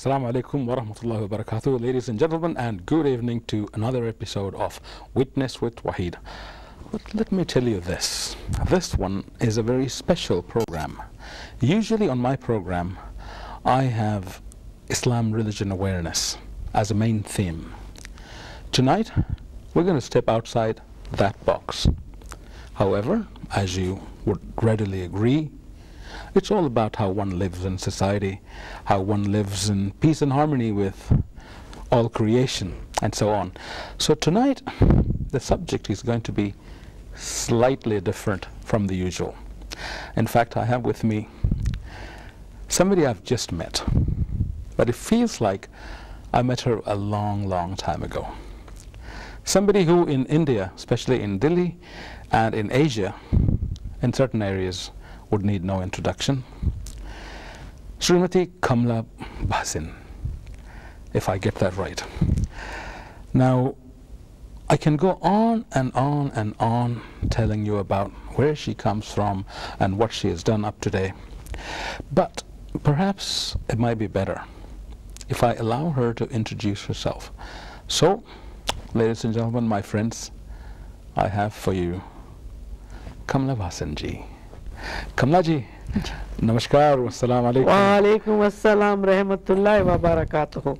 Assalamu alaikum wa rahmatullahi wa barakatuh, ladies and gentlemen, and good evening to another episode of Witness with Waheed. But let me tell you this. This one is a very special program. Usually on my program, I have Islam religion awareness as a main theme. Tonight, we're going to step outside that box. However, as you would readily agree, it's all about how one lives in society, how one lives in peace and harmony with all creation, and so on. So tonight, the subject is going to be slightly different from the usual. In fact, I have with me somebody I've just met, but it feels like I met her a long, long time ago. Somebody who in India, especially in Delhi and in Asia, in certain areas, would need no introduction. Srimati Kamla Bhasin, if I get that right. Now, I can go on and on and on telling you about where she comes from and what she has done up to today. But perhaps it might be better if I allow her to introduce herself. So, ladies and gentlemen, my friends, I have for you Kamla Bhasin ji. Kamla ji, namaskar, wassalamu alaikum. Wa alaikum assalam, rahmatullahi wa barakatuh.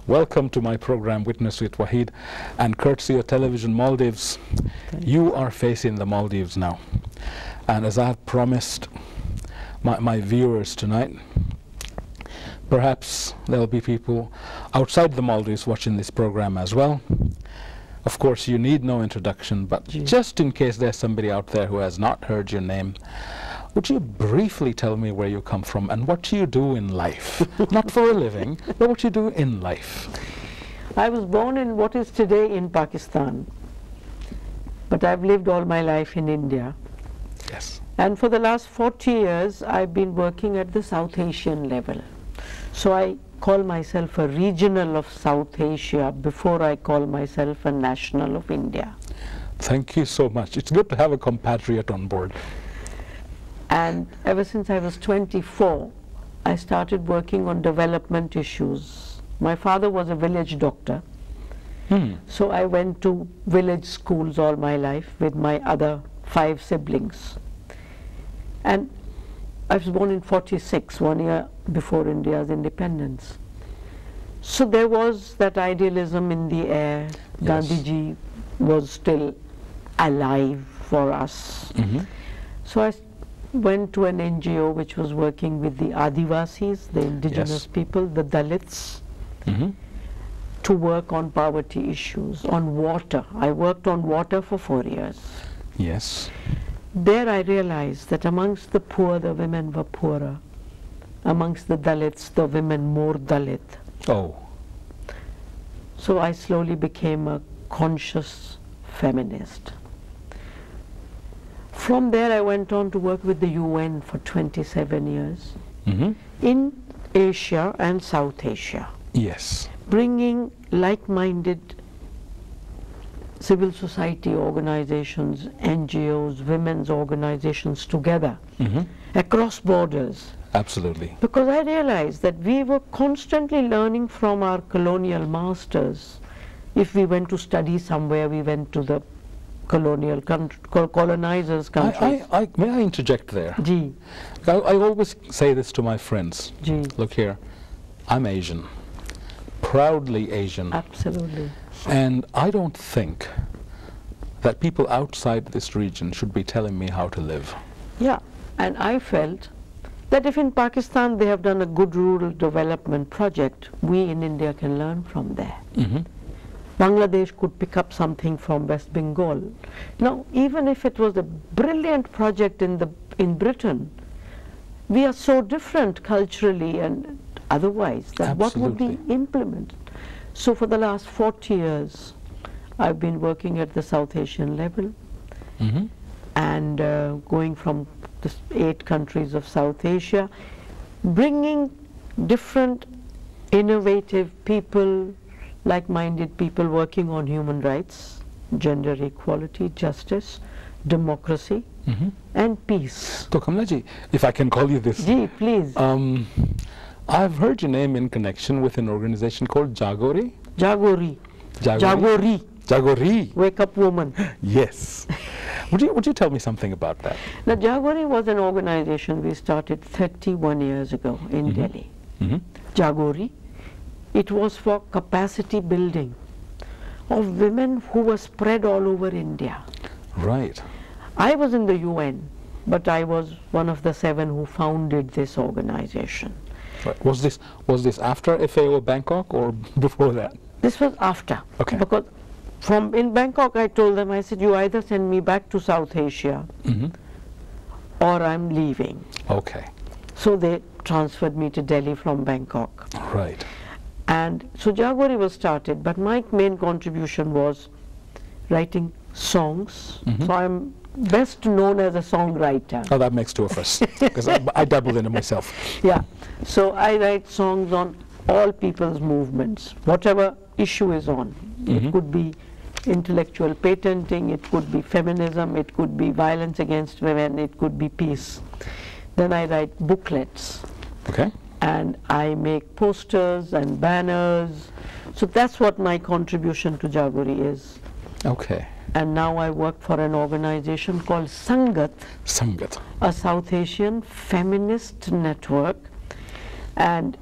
Welcome to my program, Witness with Waheed, and courtesy of Television Maldives, you are facing the Maldives now. And as I have promised my viewers tonight, perhaps there'll be people outside the Maldives watching this program as well. Of course, you need no introduction, but just in case there's somebody out there who has not heard your name, would you briefly tell me where you come from and what you do in life? Not for a living, but what you do in life. I was born in what is today in Pakistan, but I've lived all my life in India. Yes. And for the last 40 years, I've been working at the South Asian level. So I call myself a regional of South Asia before I call myself a national of India. Thank you so much. It's good to have a compatriot on board. And ever since I was 24, I started working on development issues. My father was a village doctor, so I went to village schools all my life with my other 5 siblings. And I was born in 46, 1 year before India's independence. So there was that idealism in the air. Yes. Gandhiji was still alive for us. So I went to an NGO which was working with the Adivasis, the indigenous people, the Dalits, to work on poverty issues, on water. I worked on water for 4 years. Yes. There I realized that amongst the poor, the women were poorer. Amongst the Dalits, the women more Dalit. Oh. So I slowly became a conscious feminist. From there I went on to work with the UN for 27 years in Asia and South Asia. Yes. Bringing like-minded civil society organizations, NGOs, women's organizations together across borders. Absolutely. Because I realized that we were constantly learning from our colonial masters. If we went to study somewhere, we went to the colonial colonizers' countries. May I interject there? Ji. I always say this to my friends. Ji. Look here, I'm Asian, proudly Asian. Absolutely. And I don't think that people outside this region should be telling me how to live. Yeah, and I felt that if in Pakistan they have done a good rural development project, we in India can learn from there. Bangladesh could pick up something from West Bengal. Now, even if it was a brilliant project in Britain, we are so different culturally and otherwise that what would be implemented? So for the last 40 years, I've been working at the South Asian level and going from the 8 countries of South Asia, bringing different innovative people, like-minded people working on human rights, gender equality, justice, democracy, and peace. So Kamla ji, if I can call you this. Ji, please. I've heard your name in connection with an organization called Jagori. Jagori. Jagori. Jagori. Wake up woman. Yes. Would you tell me something about that? Now, Jagori was an organization we started 31 years ago in Delhi. Jagori. It was for capacity building of women who were spread all over India. Right. I was in the UN, but I was one of the 7 who founded this organization. Right. Was this after FAO Bangkok or before that? This was after. Okay. Because in Bangkok I told them, I said, you either send me back to South Asia or I'm leaving. Okay. So they transferred me to Delhi from Bangkok. Right. And so Jagori was started, but my main contribution was writing songs. So I'm best known as a songwriter. Oh, that makes 2 of us, because I dabble in it myself. Yeah. So I write songs on all people's movements, whatever issue is on. It could be intellectual patenting, it could be feminism, it could be violence against women, it could be peace. Then I write booklets. Okay. And I make posters and banners. So that's what my contribution to Jagori is. Okay. And now I work for an organization called Sangat, Sangat. a South Asian feminist network. And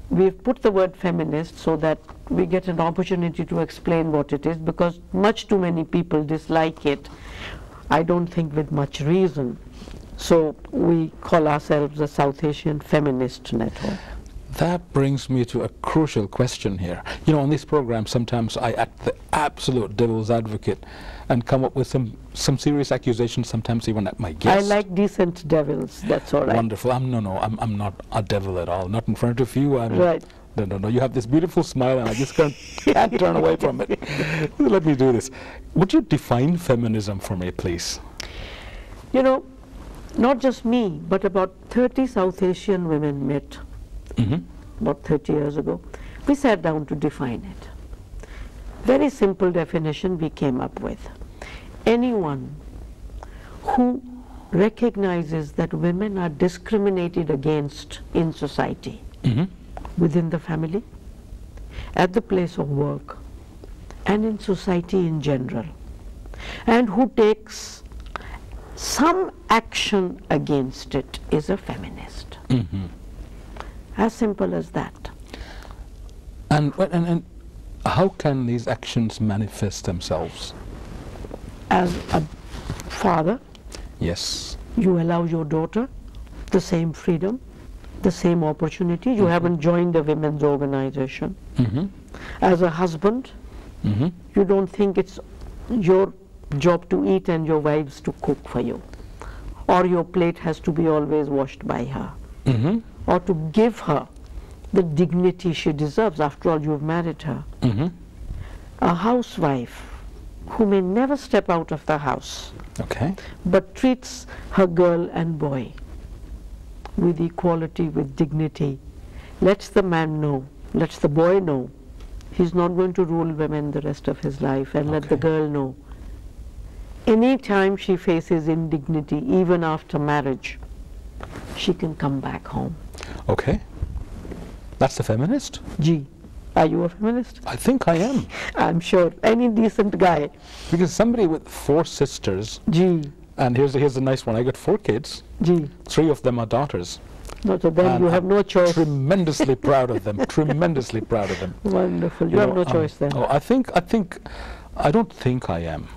we've put the word feminist so that we get an opportunity to explain what it is, because much too many people dislike it, I don't think with much reason. So we call ourselves the South Asian Feminist Network. That brings me to a crucial question here. You know, on this program, sometimes I act the absolute devil's advocate and come up with some serious accusations, sometimes even at my guests. I like decent devils, that's all right. Wonderful. I'm not a devil at all. Not in front of you. Right. No. You have this beautiful smile, and I just can't turn away from it. Let me do this. Would you define feminism for me, please? You know, not just me, but about 30 South Asian women met about 30 years ago. We sat down to define it. Very simple definition we came up with. Anyone who recognizes that women are discriminated against in society, within the family, at the place of work, and in society in general, and who takes some action against it, is a feminist. As simple as that. And how can these actions manifest themselves? As a father, yes, you allow your daughter the same freedom, the same opportunity. You haven't joined a women's organization. As a husband, you don't think it's your job to eat and your wives to cook for you, or your plate has to be always washed by her, or to give her the dignity she deserves. After all, you've married her. A housewife who may never step out of the house, but treats her girl and boy with equality, with dignity, lets the man know, lets the boy know he's not going to rule women the rest of his life, and let the girl know any time she faces indignity, even after marriage, she can come back home. Okay. That's a feminist? Gee, are you a feminist? I think I am. I'm sure. Any decent guy. Because somebody with 4 sisters, Gee. and here's a nice one, I got 4 kids. Gee. 3 of them are daughters. No, so then you have no choice. Tremendously proud of them. Tremendously proud of them. Wonderful. You have no choice then. Oh, I don't think I am.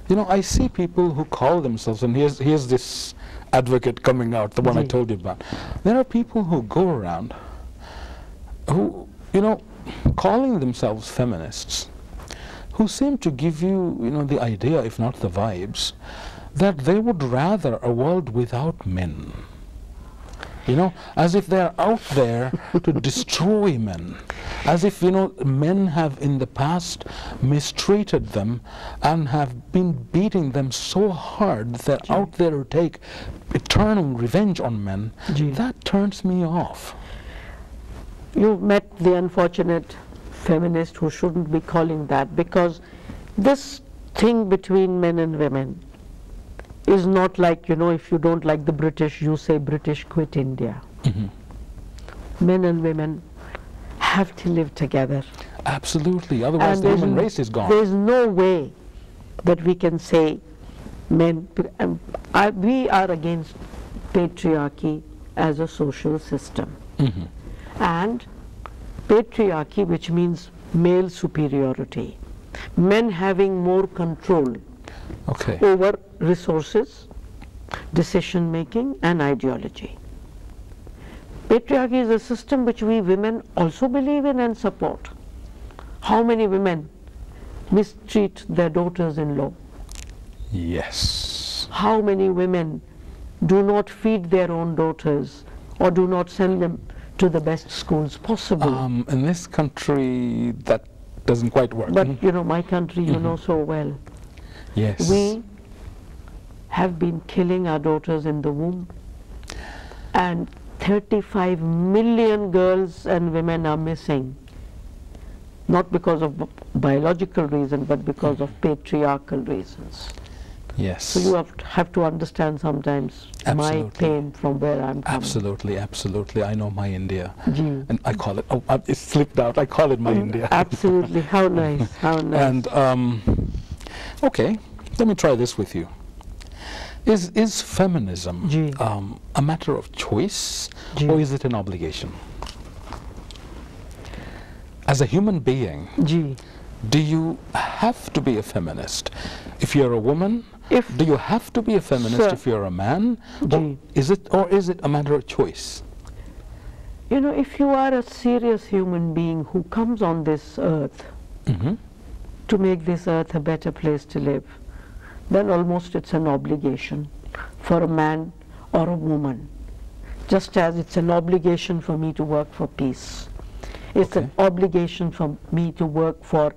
You know, I see people who call themselves, and here's this advocate coming out, the one I told you about. There are people who go around who, you know, calling themselves feminists, who seem to give you, you know, the idea, if not the vibes, that they would rather a world without men. You know, as if they're out there to destroy men, as if, you know, men have in the past mistreated them and have been beating them so hard that they're out there to take eternal revenge on men. That turns me off. You've met the unfortunate feminist who shouldn't be calling that, because this thing between men and women is not like, you know, if you don't like the British, you say British quit India. men and women have to live together. Absolutely, otherwise the human race is gone. There's no way that we can say men, we are against patriarchy as a social system. And patriarchy, which means male superiority, men having more control over resources, decision making and ideology. Patriarchy is a system which we women also believe in and support. How many women mistreat their daughters-in-law? Yes. How many women do not feed their own daughters or do not send them to the best schools possible? In this country that doesn't quite work. But you know, my country, you know so well. Yes. We have been killing our daughters in the womb, and 35 million girls and women are missing, not because of biological reason but because of patriarchal reasons. Yes. So you have to understand sometimes my pain from where I'm coming. Absolutely, absolutely. I know my India. Gee. And I call it, it slipped out, I call it my India. Absolutely. How nice, how nice. And, okay, let me try this with you. Is feminism a matter of choice or is it an obligation? As a human being, do you have to be a feminist? If you're a woman, do you have to be a feminist if you're a man? Or is it a matter of choice? You know, if you are a serious human being who comes on this earth to make this earth a better place to live, then almost it's an obligation for a man or a woman, just as it's an obligation for me to work for peace. It's an obligation for me to work for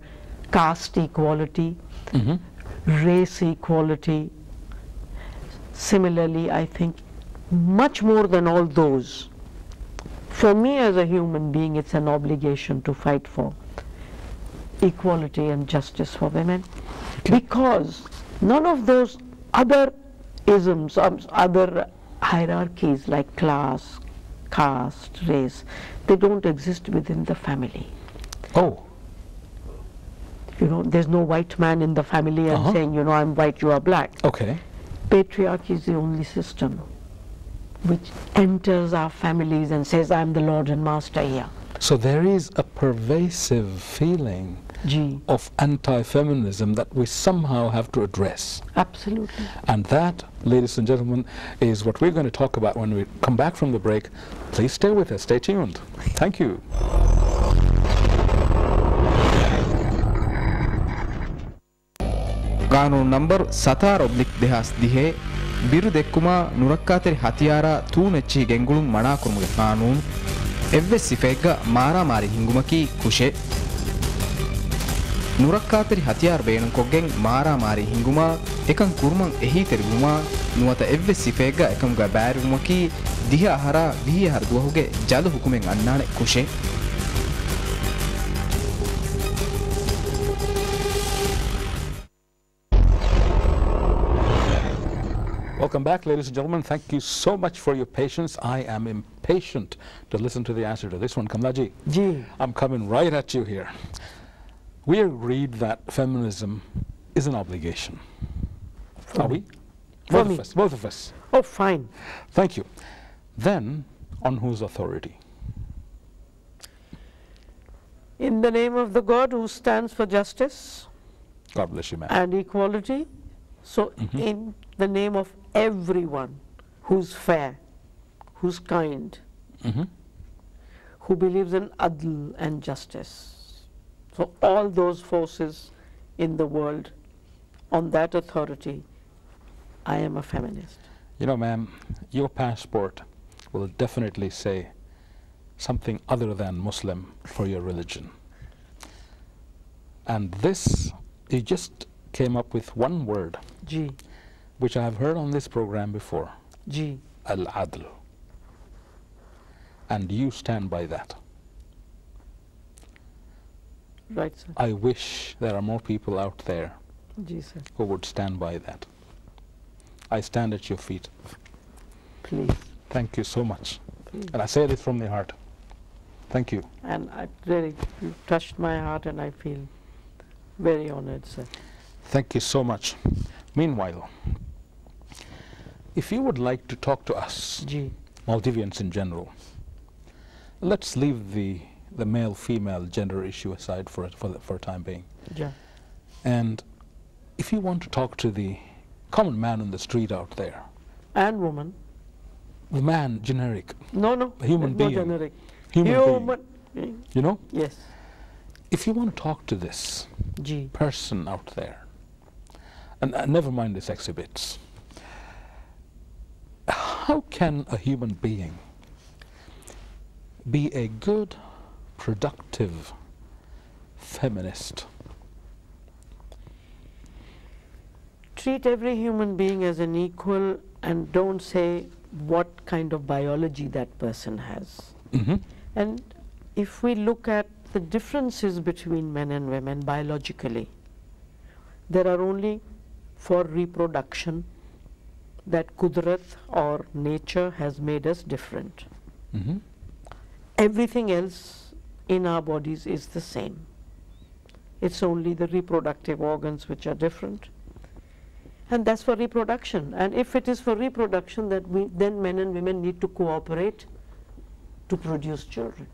caste equality, race equality. Similarly, I think much more than all those, for me as a human being, it's an obligation to fight for equality and justice for women, because none of those other isms, other hierarchies like class, caste, race, they don't exist within the family. Oh. You know, there's no white man in the family and saying, you know, I'm white, you are black. Okay. Patriarchy is the only system which enters our families and says, I'm the Lord and Master here. So there is a pervasive feeling of anti-feminism that we somehow have to address. Absolutely. And that, ladies and gentlemen, is what we're going to talk about when we come back from the break. Please stay with us. Stay tuned. Thank you. कानून number 17/2010 बिरु देक्कुमा नुरक्कातेरि हथियारा तूनेच्ची गेंगुळु मणा कुरुमुगे कानून एव्वे सिफेग्ग मारा मारी हिंगुमकी कुशे नुरक्कातेरि हथियार बेणं कोग्गें मारा मारी हिंगुमा एकं कुरुमं एही तेरिगुमा नुवत एव्वे सिफेग्ग एकंगा बैरुमकी दिहा हरा विहि हर दुवहुगे जल हुकुमें अन्नाने कुशे Welcome back, ladies and gentlemen. Thank you so much for your patience. I am impatient to listen to the answer to this one. Kamla ji, I'm coming right at you here. We agreed that feminism is an obligation. Are we? Both of us. Both of us. Oh, fine. Thank you. Then, on whose authority? In the name of the God who stands for justice. God bless you, ma'am. And equality. So, in the name of everyone who's fair, who's kind, who believes in adl and justice. So all those forces in the world, on that authority, I am a feminist. You know, ma'am, your passport will definitely say something other than Muslim for your religion. And this, you just came up with one word, which I have heard on this program before, al-adl. And you stand by that. Right, sir. I wish there are more people out there sir. who would stand by that. I stand at your feet. Please. Thank you so much. And I say this from the heart. Thank you. And really, you touched my heart, and I feel very honored, sir. Thank you so much. Meanwhile, if you would like to talk to us, Maldivians in general, let's leave the male-female gender issue aside for the time being. Yeah. And if you want to talk to the common man on the street out there, and woman. The man, generic. No, a human being. Not generic. Human being. You know? Yes. If you want to talk to this person out there, and never mind these exhibits, how can a human being be a good, productive feminist? Treat every human being as an equal and don't say what kind of biology that person has. And if we look at the differences between men and women biologically, there are only for reproduction that Kudrat or nature has made us different. Everything else in our bodies is the same. It's only the reproductive organs which are different. And that's for reproduction. And if it is for reproduction, then men and women need to cooperate to produce children.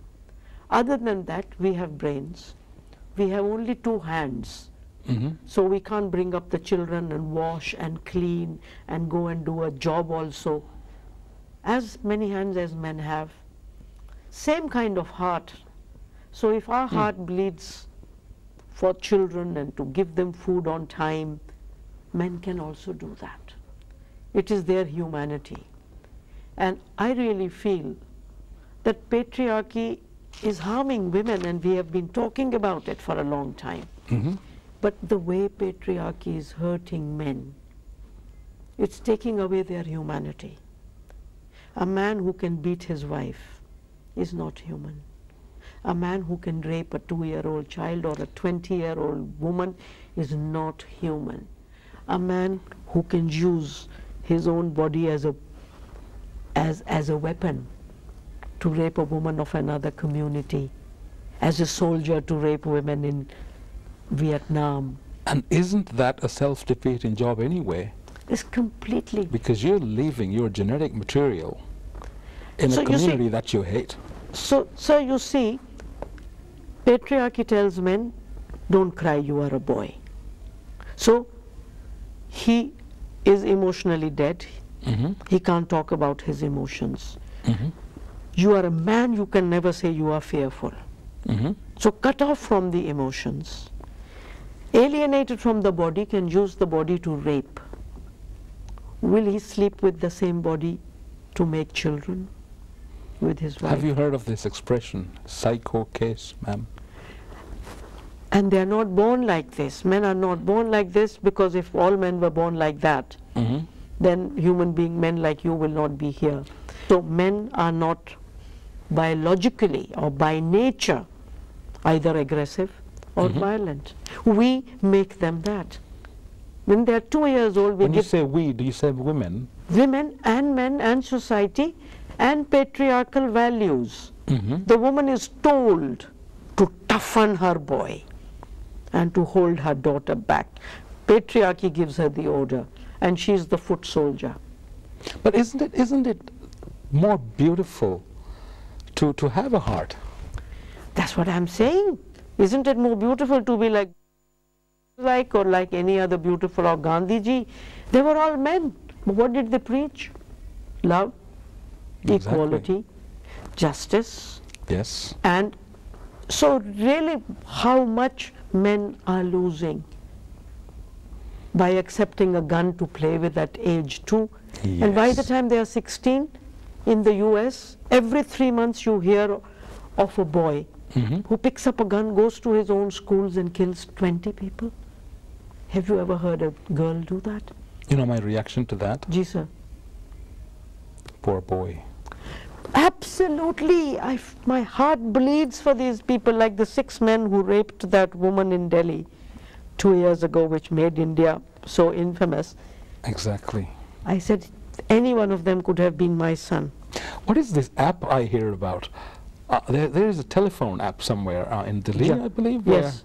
Other than that, we have brains. We have only 2 hands. So we can't bring up the children and wash and clean and go and do a job also. As many hands as men have. Same kind of heart. So if our heart bleeds for children and to give them food on time, men can also do that. It is their humanity. And I really feel that patriarchy is harming women, and we have been talking about it for a long time. But the way patriarchy is hurting men, it's taking away their humanity. A man who can beat his wife is not human. A man who can rape a 2-year-old child or a 20-year-old woman is not human. A man who can use his own body as a weapon to rape a woman of another community, as a soldier to rape women in Vietnam. And isn't that a self-defeating job anyway? It's completely. Because you're leaving your genetic material in a community that you hate. So you see, patriarchy tells men, don't cry, you are a boy. So he is emotionally dead. He can't talk about his emotions. You are a man, you can never say you are fearful. So cut off from the emotions. Alienated from the body, can use the body to rape. Will he sleep with the same body to make children with his wife? Have you heard of this expression, psycho case, ma'am? And they are not born like this. Men are not born like this, because if all men were born like that, then men like you will not be here. So men are not biologically or by nature either aggressive or violent. We make them that. When they are 2 years old, when you say we, do you say women? Women and men and society and patriarchal values. The woman is told to toughen her boy and to hold her daughter back. Patriarchy gives her the order, and she is the foot soldier. But isn't it more beautiful to have a heart? That's what I'm saying. Isn't it more beautiful to be like or like any other beautiful, or Gandhiji? They were all men. But what did they preach? Love, equality, justice. Yes. And so really how much men are losing by accepting a gun to play with at age 2. And by the time they are 16, in the US, every 3 months you hear of a boy who picks up a gun, goes to his own schools and kills 20 people. Have you ever heard a girl do that? You know my reaction to that? Ji, sir. Poor boy. Absolutely. My heart bleeds for these people, like the 6 men who raped that woman in Delhi 2 years ago, which made India so infamous. Exactly. I said, any one of them could have been my son. What is this app I hear about? There is a telephone app somewhere in Delhi, Yeah. I believe. Yes.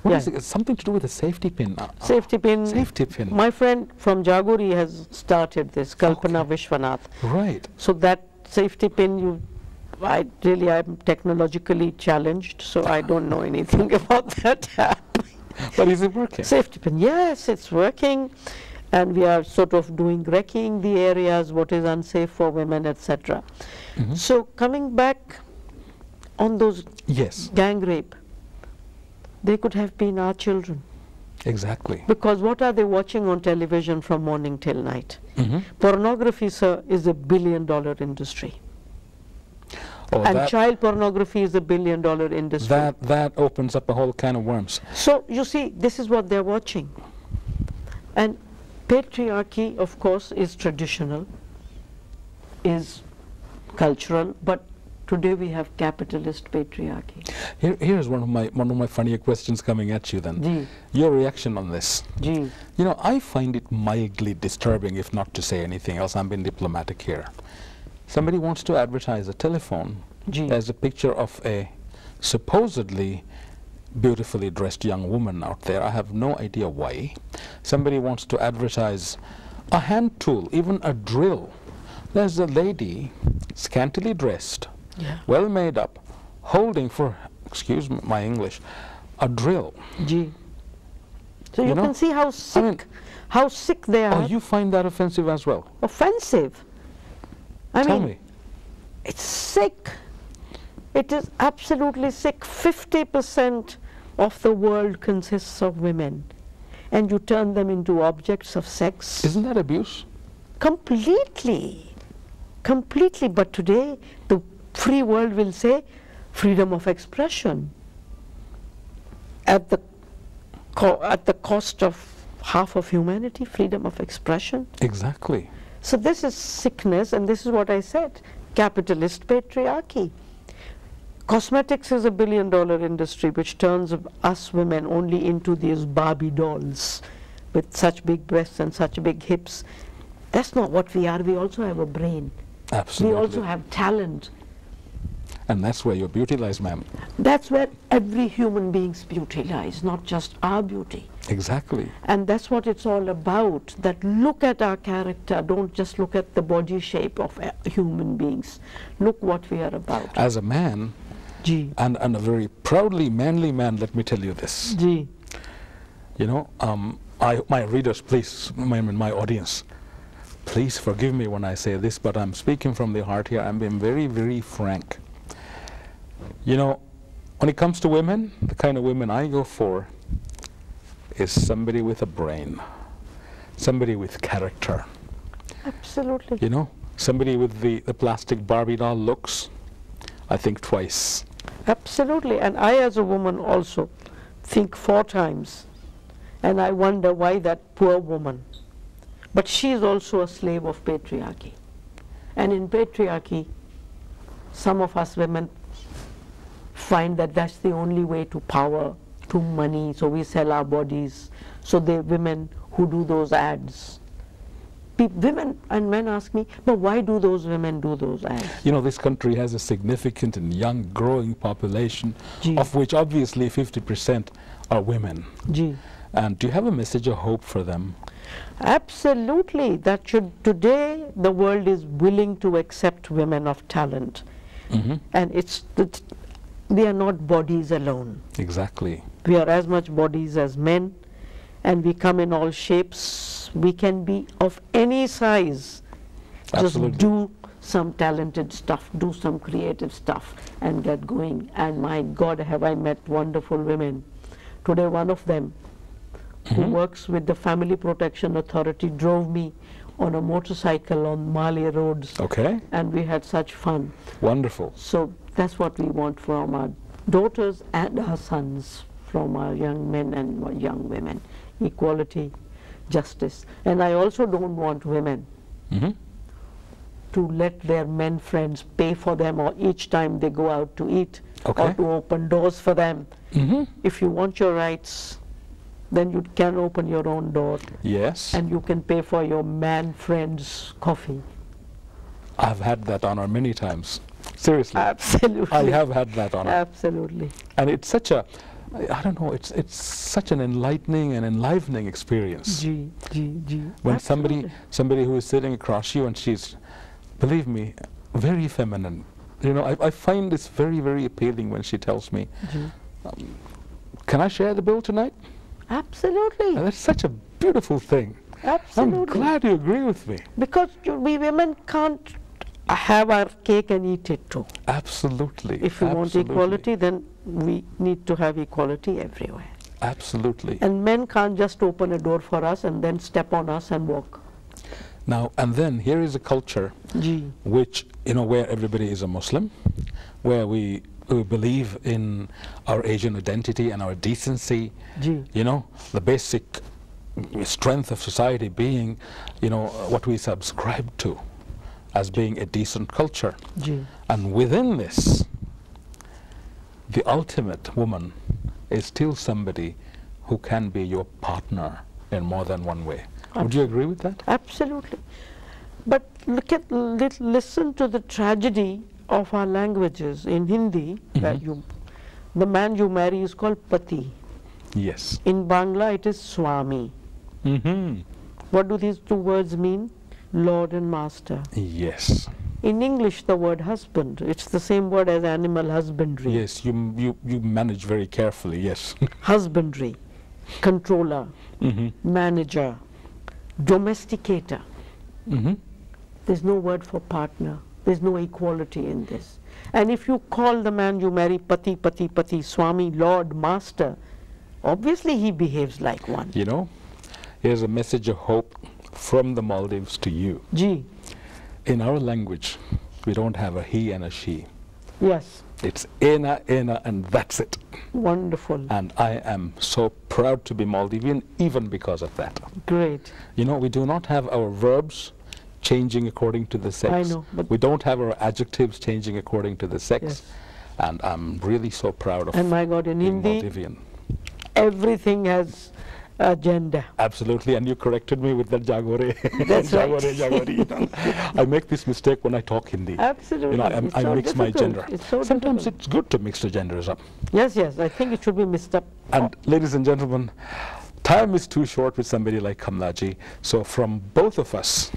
What Yeah. is it? It's something to do with a safety pin. Safety pin. Safety pin. My friend from Jaguri has started this, Kalpana Okay. Vishwanath. Right. So that safety pin, I'm technologically challenged, so I don't know anything about that app. But is it working? Safety pin, yes, it's working. And we are sort of wrecking the areas, what is unsafe for women, etc. Mhm. So coming back on those Yes, gang rape, they could have been our children. exactly. Because what are they watching on television from morning till night? Mhm. Pornography, sir, is a billion-dollar industry. Oh, And that, child pornography is a billion-dollar industry. that opens up a whole can of worms. So you see, this is what they're watching. And patriarchy, of course, is traditional, is cultural, but today we have capitalist patriarchy. Here's one of my funnier questions coming at you then. Gee, Your reaction on this. gee. You know, I find it mildly disturbing, if not to say anything else. I'm being diplomatic here. Somebody wants to advertise a telephone. Gee. There's a picture of a supposedly beautifully dressed young woman out there. I have no idea why. Somebody wants to advertise a hand tool, even a drill. There's a lady, scantily dressed, Yeah. well made up, holding for, excuse my English, a drill. Gee. So You you know, can see how sick they are. Oh, you find that offensive as well? Offensive. I Tell mean, me. it's sick. It is absolutely sick. 50% of the world consists of women, and you turn them into objects of sex. Isn't that abuse? Completely. Completely. But today, the free world will say freedom of expression at the cost of half of humanity, freedom of expression. Exactly. So this is sickness, and this is what I said, capitalist patriarchy. Cosmetics is a billion-dollar industry which turns us women only into these Barbie dolls with such big breasts and such big hips. That's not what we are. We also have a brain. Absolutely. We also have talent. And that's where your beauty lies, ma'am. That's where every human being's beauty lies, not just our beauty. Exactly. And that's what it's all about, that look at our character, don't just look at the body shape of human beings. Look what we are about. As a man, Gee. and a very proudly manly man, let me tell you this. Gee. You know, my readers, please, my audience, please forgive me when I say this, but I'm speaking from the heart here. I'm being very, very frank. You know, when it comes to women, the kind of women I go for is somebody with a brain, somebody with character. Absolutely. You know, somebody with the plastic Barbie doll looks, I think twice. Absolutely. And I, as a woman, also think 4 times. And I wonder why that poor woman. But she is also a slave of patriarchy. And in patriarchy, some of us women find that that's the only way to power, to money, so we sell our bodies. So the women who do those ads. Women and men ask me, but why do those women do those ads? You know, this country has a significant and young growing population, Gee. of which obviously 50% are women. Gee. And do you have a message of hope for them? Absolutely. That today the world is willing to accept women of talent. Mm-hmm. And we are not bodies alone. Exactly. We are as much bodies as men, and we come in all shapes. We can be of any size. Absolutely. Just do some talented stuff, do some creative stuff, and get going. And my God, have I met wonderful women. Today one of them, who works with the Family Protection Authority, drove me on a motorcycle on Mali roads. Okay. And we had such fun. Wonderful. So that's what we want from our daughters and our sons, from our young men and our young women. Equality, justice. And I also don't want women to let their men friends pay for them or each time they go out to eat, Okay. or to open doors for them. If you want your rights, then you can open your own door Yes. and you can pay for your man friend's coffee. I've had that honor many times. Seriously. Absolutely. I have had that honor. Absolutely. And it's such a, I don't know, it's such an enlightening and enlivening experience. When somebody who is sitting across you and she's, believe me, very feminine. You know, I find this very, very appealing when she tells me, can I share the bill tonight? Absolutely. And that's such a beautiful thing. Absolutely. I'm glad you agree with me. Because we women can't have our cake and eat it too. Absolutely. If we want equality, then we need to have equality everywhere. Absolutely. And men can't just open a door for us and then step on us and walk. Now, and then here is a culture which, you know, where everybody is a Muslim, where we believe in our Asian identity and our decency, you know, the basic strength of society being, you know, what we subscribe to as being a decent culture. And within this, the ultimate woman is still somebody who can be your partner in more than one way. Would you agree with that? Absolutely. But look at, listen to the tragedy of our languages. In Hindi, the man you marry is called Pati. Yes. In Bangla, it is Swami. What do these two words mean? Lord and master. Yes. In English, the word husband, it's the same word as animal husbandry. Yes, you manage very carefully, yes. Husbandry, controller, manager, domesticator. There's no word for partner. There's no equality in this. And if you call the man you marry Pati, Pati, Pati, Swami, Lord, Master, obviously he behaves like one. You know, here's a message of hope from the Maldives to you. In our language, we don't have a he and a she. Yes. It's ena, and that's it. Wonderful. And I am so proud to be Maldivian, even because of that. Great. You know, we do not have our verbs changing according to the sex. I know. But we don't have our adjectives changing according to the sex. Yes. And I'm really so proud of and my God, in being Hindi, Maldivian. Everything has a gender. Absolutely, and you corrected me with that Jagore. That's Jagore, right. Jagore, you know. I make this mistake when I talk Hindi. Absolutely. You know, I so mix my difficult. gender. It's so Sometimes difficult. it's good to mix the genders up. Yes, yes, I think it should be mixed up. And ladies and gentlemen, time is too short with somebody like Kamlaji. So from both of us,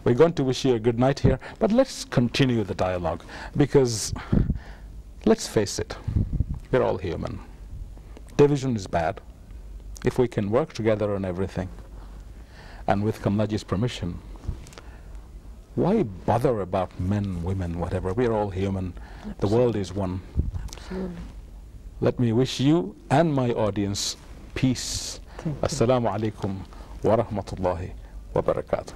we're going to wish you a good night here. But let's continue the dialogue, because let's face it, we're all human. Division is bad. If we can work together on everything, and with Kamlaji's permission, why bother about men, women, whatever? We're all human. Absolutely. The world is one. Absolutely. Let me wish you and my audience peace. Assalamu alaikum wa rahmatullahi wa barakatuh.